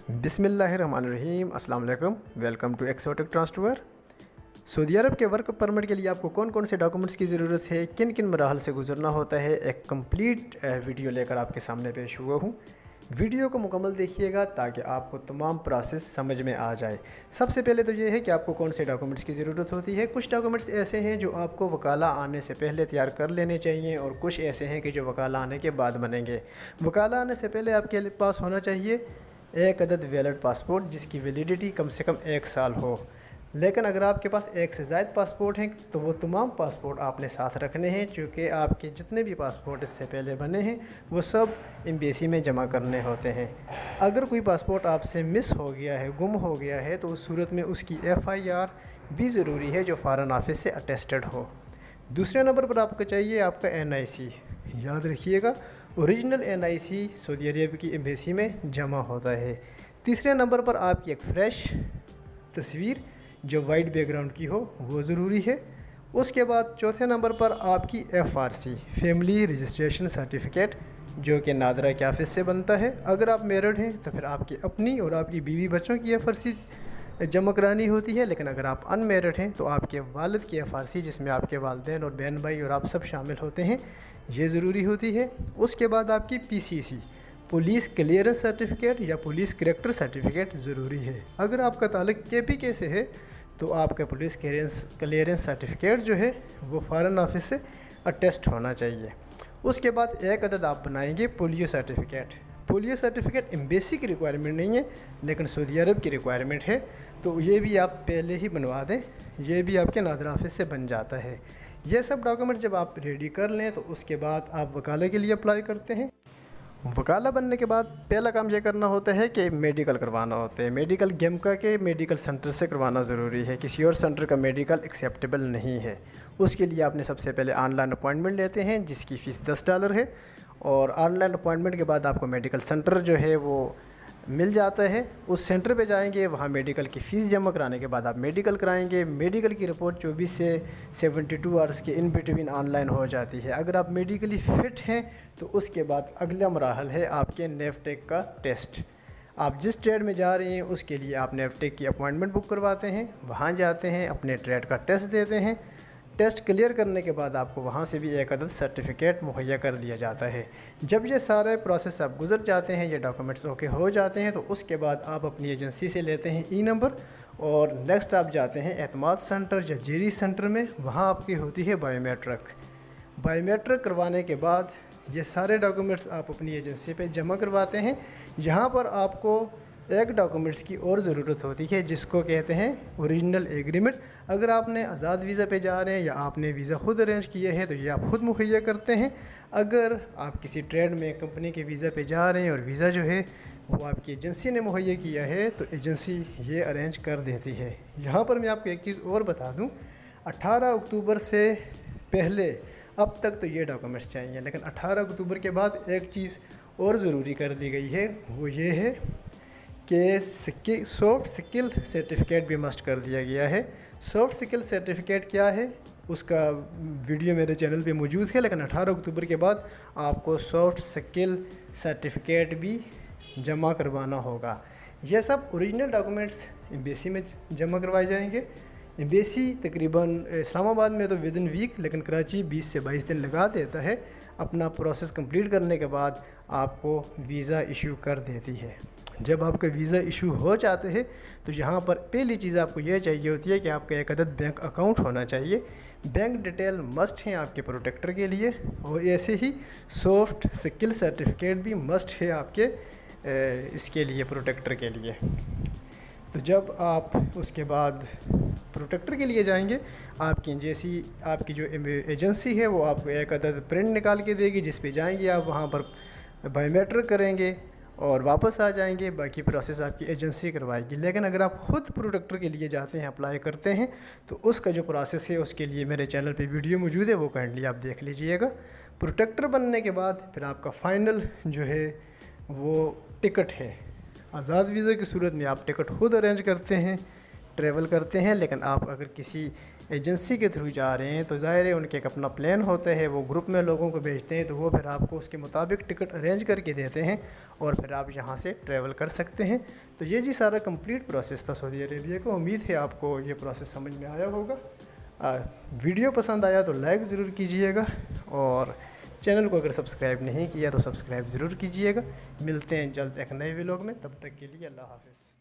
बिस्मिल्लाहिर्रहमानिर्रहीम, अस्सलाम वालेकुम। Welcome to exotic transfer. Saudi Arab के वर्क परमिट के लिए आपको कौन कौन से डॉक्यूमेंट्स की ज़रूरत है, किन किन मराहल से गुजरना होता है, एक कंप्लीट वीडियो लेकर आपके सामने पेश हुआ हूँ। वीडियो को मुकम्मल देखिएगा ताकि आपको तमाम प्रोसेस समझ में आ जाए। सबसे पहले तो ये है कि आपको कौन से डॉक्यूमेंट्स की ज़रूरत होती है। कुछ डॉक्यूमेंट्स ऐसे हैं जो आपको वकाला आने से पहले तैयार कर लेने चाहिए और कुछ ऐसे हैं कि जो वकाला आने के बाद बनेंगे। वकाला आने से पहले आपके पास होना चाहिए एक अदद वैलिड पासपोर्ट जिसकी वैलिडिटी कम से कम 1 साल हो। लेकिन अगर आपके पास एक से ज़ायद पासपोर्ट हैं तो वो तमाम पासपोर्ट आपने साथ रखने हैं, चूँकि आपके जितने भी पासपोर्ट इससे पहले बने हैं वो सब एम्बेसी में जमा करने होते हैं। अगर कोई पासपोर्ट आपसे मिस हो गया है, गुम हो गया है, तो उस सूरत में उसकी FIR भी ज़रूरी है जो फ़ॉरेन ऑफिस से अटेस्टेड हो। दूसरे नंबर पर आपको चाहिए आपका NIC। याद रखिएगा, ओरिजिनल NIC सऊदी अरब की एम्बेसी में जमा होता है। तीसरे नंबर पर आपकी एक फ़्रेश तस्वीर जो वाइट बैकग्राउंड की हो वो ज़रूरी है। उसके बाद चौथे नंबर पर आपकी FRC फैमिली रजिस्ट्रेशन सर्टिफिकेट जो कि नादरा के ऑफिस से बनता है। अगर आप मैरिड हैं तो फिर आपकी अपनी और आपकी बीवी बच्चों की FRC जमा करानी होती है। लेकिन अगर आप अनमेरिड हैं तो आपके वालिद की FRC जिसमें आपके वालिदैन और बहन भाई और आप सब शामिल होते हैं, ये ज़रूरी होती है। उसके बाद आपकी PCC पुलिस क्लियरेंस सर्टिफिकेट या पुलिस करैक्टर सर्टिफिकेट ज़रूरी है। अगर आपका ताल्लुक KPK से है तो आपका पुलिस क्लियरेंस सर्टिफिकेट जो है वो फ़ॉरेन ऑफिस से अटेस्ट होना चाहिए। उसके बाद एक अदद आप बनाएंगे polio certificate. Polio certificate embassy की रिक्वायरमेंट नहीं है लेकिन सऊदी अरब की रिक्वायरमेंट है, तो ये भी आप पहले ही बनवा दें, ये भी आपके नादरा ऑफिस से बन जाता है। ये सब डॉक्यूमेंट जब आप रेडी कर लें तो उसके बाद आप वकाले के लिए अप्लाई करते हैं। वकाला बनने के बाद पहला काम ये करना होता है कि मेडिकल करवाना होता है। मेडिकल गेमका के मेडिकल सेंटर से करवाना ज़रूरी है, किसी और सेंटर का मेडिकल एक्सेप्टेबल नहीं है। उसके लिए आपने सबसे पहले ऑनलाइन अपॉइंटमेंट लेते हैं जिसकी फ़ीस $10 है, और ऑनलाइन अपॉइंटमेंट के बाद आपको मेडिकल सेंटर जो है वो मिल जाता है। उस सेंटर पे जाएंगे, वहाँ मेडिकल की फ़ीस जमा कराने के बाद आप मेडिकल कराएंगे। मेडिकल की रिपोर्ट 24 से 72 आवर्स के इन बिटवीन ऑनलाइन हो जाती है। अगर आप मेडिकली फ़िट हैं तो उसके बाद अगला मराहल है आपके नेफ्टेक का टेस्ट। आप जिस ट्रेड में जा रहे हैं उसके लिए आप नेफ्टेक की अपॉइंटमेंट बुक करवाते हैं, वहाँ जाते हैं, अपने ट्रेड का टेस्ट देते हैं। टेस्ट क्लियर करने के बाद आपको वहाँ से भी एक अदद सर्टिफिकेट मुहैया कर दिया जाता है। जब ये सारे प्रोसेस आप गुजर जाते हैं, ये डॉक्यूमेंट्स ओके हो जाते हैं, तो उसके बाद आप अपनी एजेंसी से लेते हैं नंबर और नेक्स्ट आप जाते हैं एतमाद सेंटर या जेरी सेंटर में। वहाँ आपकी होती है बायोमेट्रिक। बायोमेट्रिक करवाने के बाद ये सारे डॉक्यूमेंट्स आप अपनी एजेंसी पे जमा करवाते हैं। यहाँ पर आपको एक डॉक्यूमेंट्स की और ज़रूरत होती है जिसको कहते हैं ओरिजिनल एग्रीमेंट। अगर आपने आज़ाद वीज़ा पे जा रहे हैं या आपने वीज़ा ख़ुद अरेंज किए हैं तो ये आप ख़ुद मुहैया करते हैं। अगर आप किसी ट्रेड में कंपनी के वीज़ा पे जा रहे हैं और वीज़ा जो है वो आपकी एजेंसी ने मुहैया किया है तो एजेंसी ये अरेंज कर देती है। यहाँ पर मैं आपको एक चीज़ और बता दूँ, 18 अक्टूबर से पहले अब तक तो ये डॉक्यूमेंट्स चाहिए, लेकिन 18 अक्टूबर के बाद एक चीज़ और ज़रूरी कर दी गई है, वो ये है कि सॉफ्ट स्किल सर्टिफिकेट भी मस्ट कर दिया गया है। सॉफ्ट स्किल सर्टिफिकेट क्या है उसका वीडियो मेरे चैनल पे मौजूद है, लेकिन 18 अक्टूबर के बाद आपको सॉफ्ट स्किल सर्टिफिकेट भी जमा करवाना होगा। यह सब ओरिजिनल डॉक्यूमेंट्स एम्बेसी में जमा करवाए जाएंगे। एम्बेसी तकरीबन इस्लामाबाद में तो विद इन वीक, लेकिन कराची 20 से 22 दिन लगा देता है। अपना प्रोसेस कंप्लीट करने के बाद आपको वीज़ा इशू कर देती है। जब आपका वीज़ा इशू हो जाते हैं तो यहाँ पर पहली चीज़ आपको यह चाहिए होती है कि आपका एक अदद बैंक अकाउंट होना चाहिए। बैंक डिटेल मस्ट हैं आपके प्रोटेक्टर के लिए, और ऐसे ही सॉफ्ट स्किल सर्टिफिकेट भी मस्ट है आपके इसके लिए, प्रोटेक्टर के लिए। तो जब आप उसके बाद प्रोटेक्टर के लिए जाएंगे, आपकी जो एजेंसी है वो आपको एक अदद प्रिंट निकाल के देगी जिस पे जाएंगे आप, वहाँ पर बायोमेट्रिक करेंगे और वापस आ जाएंगे। बाकी प्रोसेस आपकी एजेंसी करवाएगी। लेकिन अगर आप ख़ुद प्रोटेक्टर के लिए जाते हैं, अप्लाई करते हैं, तो उसका जो प्रोसेस है उसके लिए मेरे चैनल पे वीडियो मौजूद है, वो काइंडली आप देख लीजिएगा। प्रोटेक्टर बनने के बाद फिर आपका फ़ाइनल जो है वो टिकट है। आज़ाद वीज़ा की सूरत में आप टिकट खुद अरेंज करते हैं। ट्रैवल करते हैं। लेकिन आप अगर किसी एजेंसी के थ्रू जा रहे हैं तो ज़ाहिर है उनके एक अपना प्लान होता है, वो ग्रुप में लोगों को भेजते हैं, तो वो फिर आपको उसके मुताबिक टिकट अरेंज करके देते हैं और फिर आप यहाँ से ट्रैवल कर सकते हैं। तो ये जी सारा कंप्लीट प्रोसेस था सऊदी अरेबिया का। उम्मीद है आपको ये प्रोसेस समझ में आया होगा। वीडियो पसंद आया तो लाइक ज़रूर कीजिएगा और चैनल को अगर सब्सक्राइब नहीं किया तो सब्सक्राइब ज़रूर कीजिएगा। मिलते हैं जल्द एक नए व्लॉग में, तब तक के लिए अल्लाह हाफ़िज़।